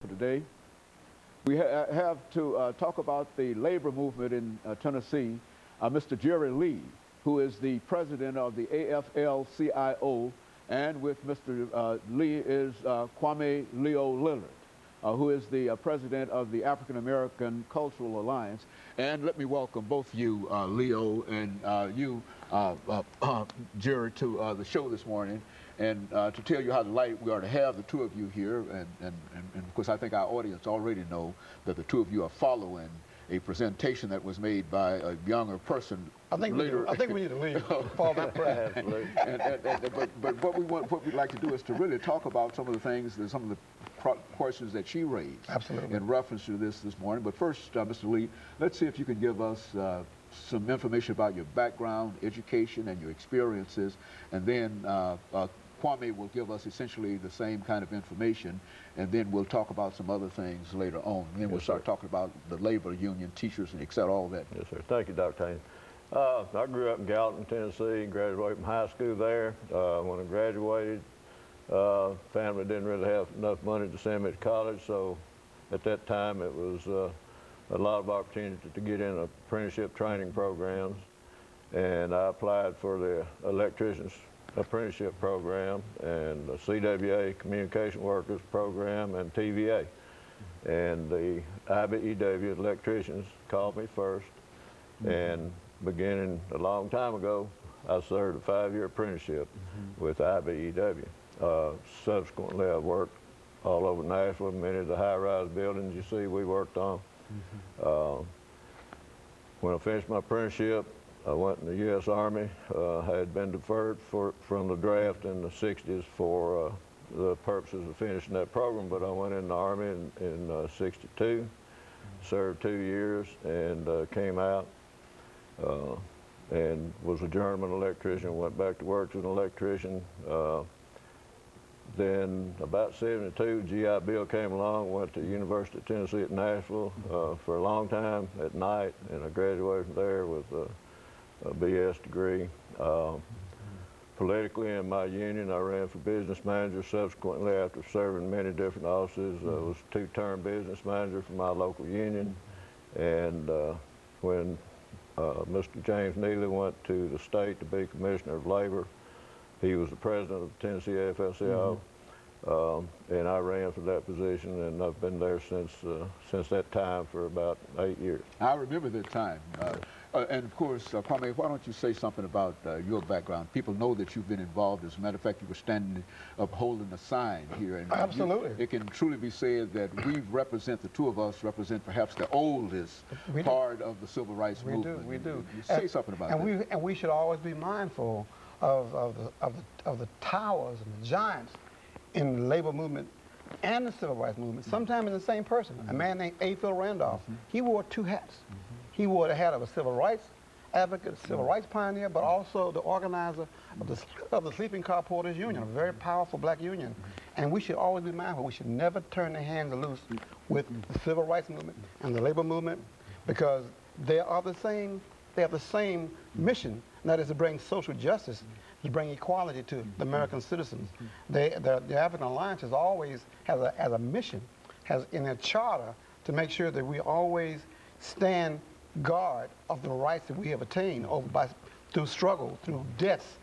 For today, we have to talk about the labor movement in Tennessee. Mr. JLee, who is the president of the AFL-CIO, and with Mr. Lee is Kwame Leo Lillard, who is the president of the African American Cultural Alliance. And let me welcome both you, Leo, and you, Jerry, to the show this morning, and to tell you how delighted we are to have the two of you here. And of course, I think our audience already know that the two of you are following a presentation that was made by a younger person. I think later. we need to leave. Fall that prayer. But what we'd like to do is to really talk about some of the things, some of the questions that she raised. Absolutely. In reference to this morning. But first, Mr. Lee, let's see if you can give us some information about your background, education, and your experiences, and then Kwame will give us essentially the same kind of information, and then we'll talk about some other things later on. And then we'll start talking about the labor union, teachers, and et cetera, all that. Yes, sir. Thank you, Dr. Haynes. I grew up in Gallatin, Tennessee, graduated from high school there. When I graduated, family didn't really have enough money to send me to college, so at that time it was a lot of opportunity to get in apprenticeship training programs, and I applied for the electrician's apprenticeship program and the CWA communication workers program and TVA. And the IBEW electricians called me first, and beginning a long time ago, I served a 5-year apprenticeship with IBEW. Subsequently, I worked all over Nashville, many of the high-rise buildings you see we worked on. When I finished my apprenticeship, I went in the U.S. Army. I had been deferred from the draft in the 60s for the purposes of finishing that program, but I went in the Army in 62, served 2 years, and came out and was a journeyman electrician, went back to work as an electrician. Then about 72, GI Bill came along, went to the University of Tennessee at Nashville for a long time at night, and I graduated from there with a BS degree. Politically in my union, I ran for business manager. Subsequently, after serving many different offices, I was 2-term business manager for my local union. And when Mr. James Neely went to the state to be Commissioner of Labor, he was the president of the Tennessee AFL-CIO, and I ran for that position, and I've been there since that time for about 8 years. I remember that time. And of course, Kwame, why don't you say something about your background? People know that you've been involved. As a matter of fact, you were standing up holding a sign here. And absolutely. It can truly be said that the two of us represent perhaps the oldest part of the civil rights movement. We do. Say something about that. And we should always be mindful of the towers and the giants in the labor movement and the civil rights movement, sometimes in the same person. A man named A. Phil Randolph, he wore 2 hats. He wore the hat of a civil rights advocate, a civil rights pioneer, but also the organizer of the Sleeping Car Porters Union, a very powerful black union. And we should always be mindful. We should never turn their hands loose with the civil rights movement and the labor movement, because they have the same mission, and that is to bring social justice, to bring equality to the American citizens. The African Alliance has always has a mission, has in their charter, to make sure that we always stand guard of the rights that we have attained through struggle, through deaths,